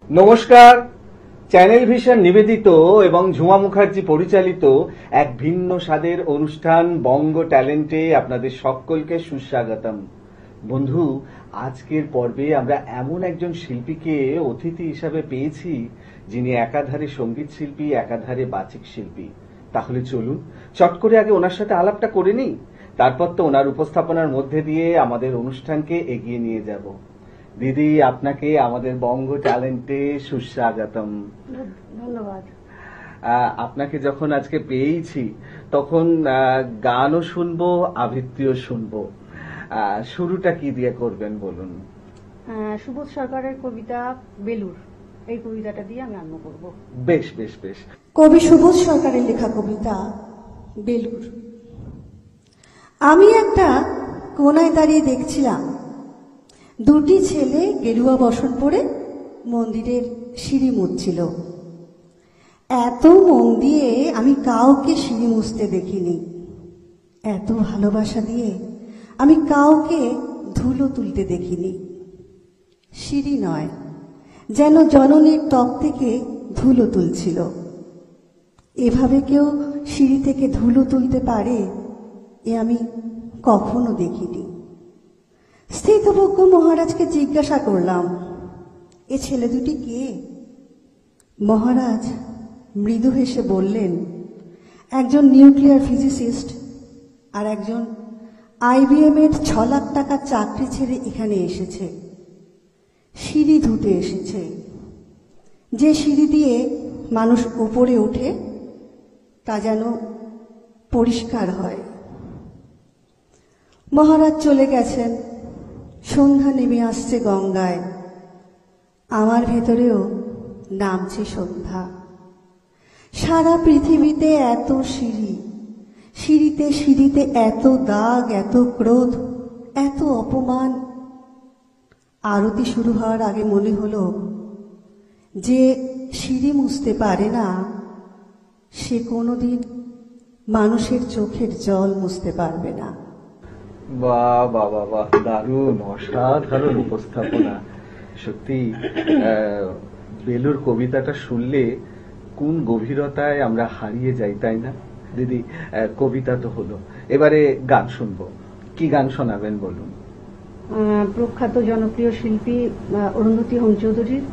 নমস্কার। Channel vision নিবেদিত এবং ঝুমা মুখার্জি পরিচালিত এক ভিন্ন স্বাদের অনুষ্ঠান বঙ্গ ট্যালেন্টে আপনাদের সকলকে সুস্বাগতম। বন্ধু, আজকের পর্বে আমরা এমন একজন শিল্পীকে অতিথি হিসাবে পেয়েছি যিনি একাধারে সঙ্গীত শিল্পী, একাধারে বাচিক শিল্পী। তাহলে চলুন চট করে আগে ওনার সাথে আলাপটা করে নিই, তারপর তো ওনার উপস্থাপনার মধ্যে দিয়ে আমাদের অনুষ্ঠানকে এগিয়ে নিয়ে যাব। দিদি, আপনাকে আমাদের বঙ্গ ট্যালেন্টে সুস্বাগতম। ধন্যবাদ। আপনাকে যখন আজকে পেয়েছি তখন গানও শুনবো, আবৃত্তিও শুনবো। শুরুটা কি দিয়ে করবেন বলুন? সুবোধ সরকারের কবিতা বেলুর, এই কবিতাটা দিয়ে আমি আরম্ভ করব। বেশ বেশ বেশ। কবি সুবোধ সরকারের লেখা কবিতা বেলুর। আমি একটা কোনায় দাঁড়িয়ে দেখছিলাম দুটি ছেলে গেরুয়া বসন পরে মন্দিরের সিঁড়ি মুছছিল। এত মন দিয়ে আমি কাউকে সিঁড়ি মুছতে দেখিনি, এত ভালোবাসা দিয়ে আমি কাউকে ধুলো তুলতে দেখিনি। সিঁড়ি নয়, যেন জননীর ত্বক থেকে ধুলো তুলছিল। এভাবে কেউ সিঁড়ি থেকে ধুলো তুলতে পারে এ আমি কখনো দেখিনি। স্থিতপ্রজ্ঞ মহারাজকে জিজ্ঞাসা করলাম, এ ছেলে দুটি কে? মহারাজ মৃদু হেসে বললেন, একজন নিউক্লিয়ার ফিজিসিস্ট আর একজন IBM এর 6 লাখ টাকার চাকরি ছেড়ে এখানে এসেছে। সিঁড়ি ধুতে এসেছে, যে সিঁড়ি দিয়ে মানুষ উপরে ওঠে তা যেন পরিষ্কার হয়। মহারাজ চলে গেছেন। সন্ধ্যা নেমে আসছে গঙ্গায়, আমার ভেতরেও নামছে সন্ধ্যা। সারা পৃথিবীতে এত সিঁড়ি, সিঁড়িতে সিঁড়িতে এত দাগ, এত ক্রোধ, এত অপমান। আরতি শুরু হওয়ার আগে মনে হলো, যে সিঁড়ি মুছতে পারে না সে কোনোদিন মানুষের চোখের জল মুছতে পারবে না। বাহ বাহ বাহ বাহ, দারুণ, অসাধারণ উপস্থাপনা। সত্যি বেলুর কবিতাটা শুনলে কোন গভীরতায় আমরা হারিয়ে যাই, তাই না দিদি? কবিতা তো হলো, এবারে গান শুনবো। কি গান শোনাবেন বলুন? প্রখ্যাত জনপ্রিয় শিল্পী অরুন্ধতী হোম চৌধুরীর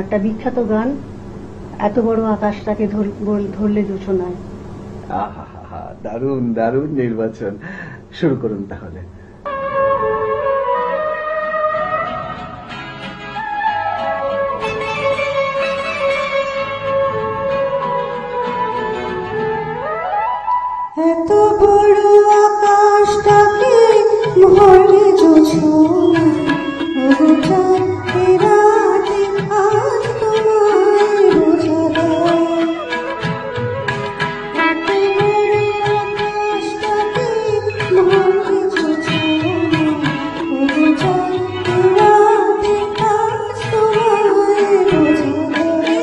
একটা বিখ্যাত গান, এত বড় আকাশটাকে ধরলে জোছনায়। আহা হা হা, দারুণ দারুণ নির্বাচন। শুরু করুন তাহলে। এত বড় আকাশটাকে ভরে জোছনা, ওগো চাঁদে রাতে আজ তোমায় বোঝা দেয়। এত বড় আকাশটাকে ভরে জোছনা, ওগো চাঁদে রাতে আজ তোমায় বোঝা দেয়।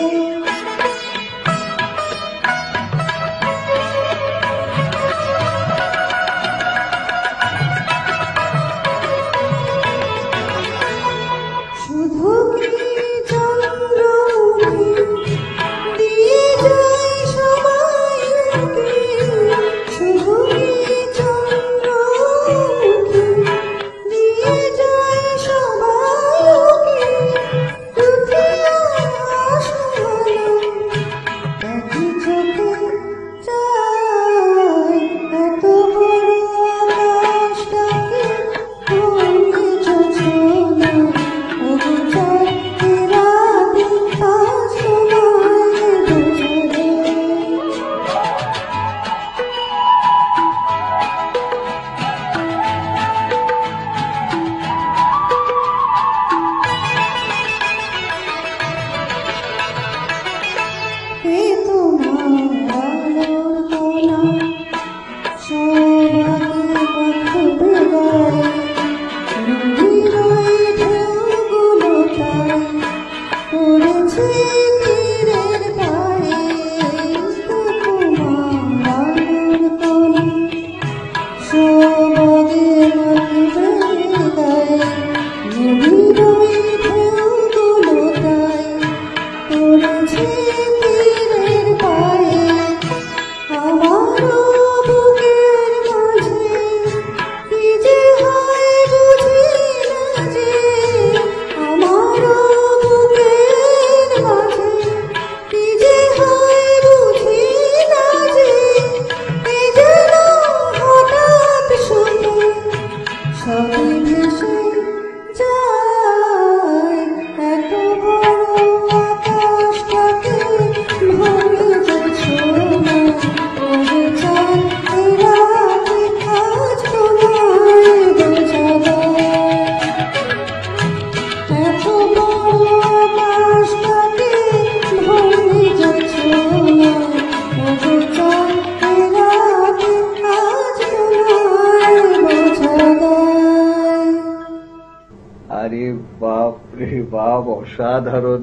বাপরে বাপ, অসাধারণ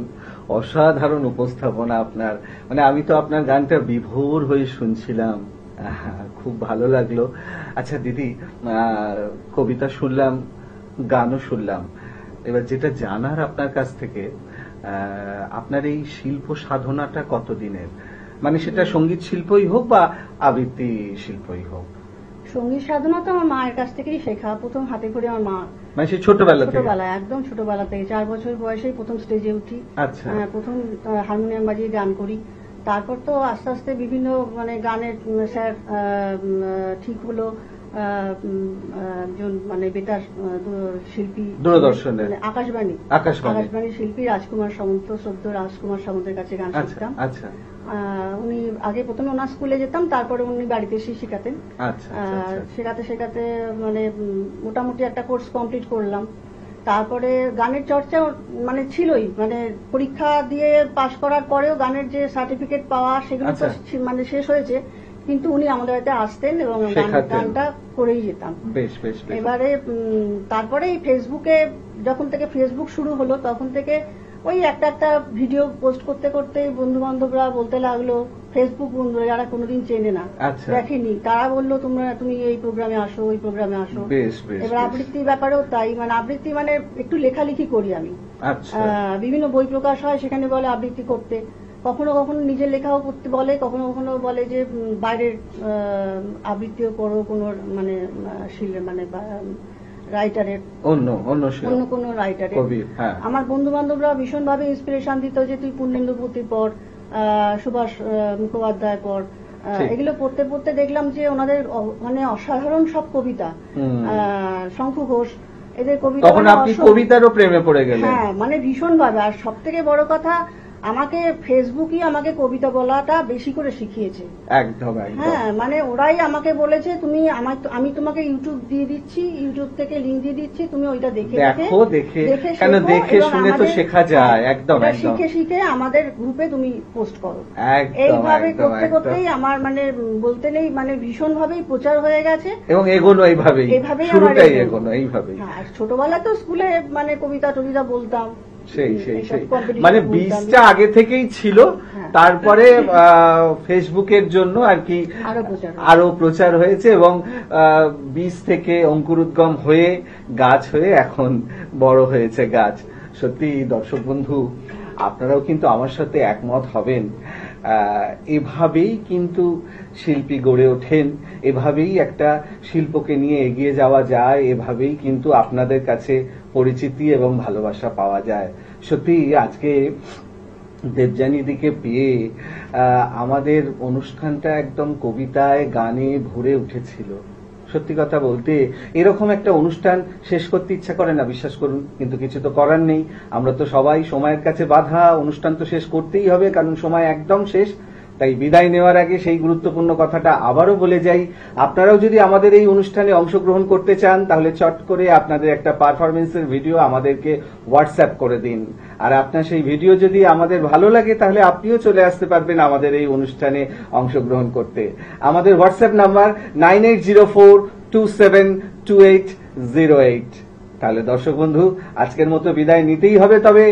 অসাধারণ উপস্থাপনা আপনার। মানে আমি তো আপনার গানটা বিভোর হয়ে শুনছিলাম, খুব ভালো লাগলো। আচ্ছা দিদি, কবিতা শুনলাম, গানও শুনলাম, এবার যেটা জানার আপনার কাছ থেকে, আপনার এই শিল্প সাধনাটা কতদিনের? মানে সেটা সঙ্গীত শিল্পই হোক বা আবৃত্তি শিল্পই হোক। সঙ্গীত সাধনা তো আমার মায়ের কাছ থেকেই শেখা, প্রথম হাতে করে আমার মা, মানে সেই ছোটবেলা থেকে? ছোটবেলায়, একদম ছোটবেলা থেকে, 4 বছর বয়সেই প্রথম স্টেজে উঠি। আচ্ছা। প্রথম হারমোনিয়াম বাজিয়ে গান করি। তারপর তো আস্তে আস্তে বিভিন্ন মানে গানের স্যার ঠিক হলো, একজন মানে বেতার শিল্পী, দূরদর্শনের আকাশবাণী আকাশবাণী শিল্পী রাজকুমার সামন্ত, শ্রদ্ধ রাজকুমার সামন্তের কাছে গান শিখতাম। আচ্ছা। উনি আগে প্রথমে ওনার স্কুলে যেতাম, তারপরে উনি বাড়িতে এসে শেখাতেন। আচ্ছা। শেখাতে শেখাতে মানে মোটামুটি একটা কোর্স কমপ্লিট করলাম। তারপরে গানের চর্চা মানে ছিলই, মানে পরীক্ষা দিয়ে পাশ করার পরেও গানের যে সার্টিফিকেট পাওয়া সেগুলো তো মানে শেষ হয়েছে, কিন্তু উনি আমাদের বাড়িতে আসতেন এবং গানটা করেই যেতাম। এবারে তারপরে এই ফেসবুকে যখন থেকে ফেসবুক শুরু হলো, তখন থেকে ওই একটা ভিডিও পোস্ট করতে করতে বন্ধু বান্ধবরা বলতে লাগলো, ফেসবুক বন্ধুরা যারা কোনোদিন চেনে না, দেখেনি, তারা বললো তুমি এই প্রোগ্রামে আসো, ওই প্রোগ্রামে আসো। এবার আবৃত্তির ব্যাপারেও তাই, মানে আবৃত্তি মানে একটু লেখালেখি করি আমি, বিভিন্ন বই প্রকাশ হয়, সেখানে বলে আবৃত্তি করতে, কখনো কখনো নিজের লেখাও করতে বলে, কখনো কখনো বলে যে বাইরের আবৃত্তিও করো, কোনো মানে মানে রাইটারের, অন্য কোন রাইটারের। আমার বন্ধু বান্ধবরা ভীষণ ভাবে ইন্সপিরেশন দিত যে তুই পূর্ণেন্দুপতি পড়, সুভাষ মুখোপাধ্যায় পড়। এগুলো পড়তে পড়তে দেখলাম যে ওনাদের মানে অসাধারণ সব কবিতা, শঙ্কু ঘোষ, এদের কবিতা, তখন আপনি কবিতারও প্রেমে পড়ে গেলেন। হ্যাঁ, মানে ভীষণ ভাবে। আর সব থেকে বড় কথা, আমাকে ফেসবুকই আমাকে কবিতা বলাটা বেশি করে শিখিয়েছে। একদম। হ্যাঁ, মানে ওরাই আমাকে বলেছে তুমি আমি তোমাকে ইউটিউব দিয়ে দিচ্ছি, ইউটিউব থেকে লিংক দিয়ে দিচ্ছি, তুমি ওইটা দেখে কেন দেখে শুনে তো শেখা যায়। একদম শিখে আমাদের গ্রুপে তুমি পোস্ট করো। এইভাবে করতে করতেই আমার মানে বলতে নেই, মানে ভীষণ ভাবেই প্রচার হয়ে গেছে এবং এগোনো এইভাবেই ছোটবেলা তো স্কুলে মানে কবিতা টবিতা বলতাম, সেই মানে বীজটা আগে থেকেই ছিল, তারপরে ফেসবুকের জন্য আর কি আরো প্রচার হয়েছে এবং বীজ থেকে অঙ্কুরোদ্গম হয়ে গাছ হয়ে এখন বড় হয়েছে গাছ। সত্যি দর্শক বন্ধু, আপনারাও কিন্তু আমার সাথে একমত হবেন, এভাবেই কিন্তু শিল্পী গড়ে ওঠেন, এভাবেই একটা শিল্পকে নিয়ে এগিয়ে যাওয়া যায়, এভাবেই কিন্তু আপনাদের কাছে পরিচিতি এবং ভালোবাসা পাওয়া যায়। সত্যি আজকে দেবযানীদিকে পেয়ে আমাদের অনুষ্ঠানটা একদম কবিতায় গানে ভরে উঠেছিল। সত্যি কথা বলতে এরকম একটা অনুষ্ঠান শেষ করতে ইচ্ছা করে না, বিশ্বাস করুন, কিন্তু কিছু তো করার নেই, আমরা তো সবাই সময়ের কাছে বাঁধা, অনুষ্ঠান তো শেষ করতেই হবে, কারণ সময় একদম শেষ। তাই বিদায় নেওয়ার আগে সেই গুরুত্বপূর্ণ কথাটা আবারও বলে যাই, আপনারাও যদি আমাদের এই অনুষ্ঠানে অংশগ্রহণ করতে চান, তাহলে চট করে আপনাদের একটা পারফরমেন্সের ভিডিও আমাদেরকে হোয়াটসঅ্যাপ করে দিন। আর আপনার সেই ভিডিও যদি আমাদের ভালো লাগে, তাহলে আপনিও চলে আসতে পারবেন আমাদের এই অনুষ্ঠানে অংশগ্রহণ করতে। আমাদের হোয়াটসঅ্যাপ নাম্বার 9804272808। তাহলে দর্শক বন্ধু, আজকের মতো বিদায় নিতেই হবে, তবে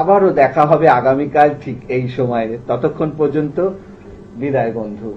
আবারও দেখা হবে আগামীকাল ঠিক এই সময়ে। ততক্ষণ পর্যন্ত বিদায় বন্ধু।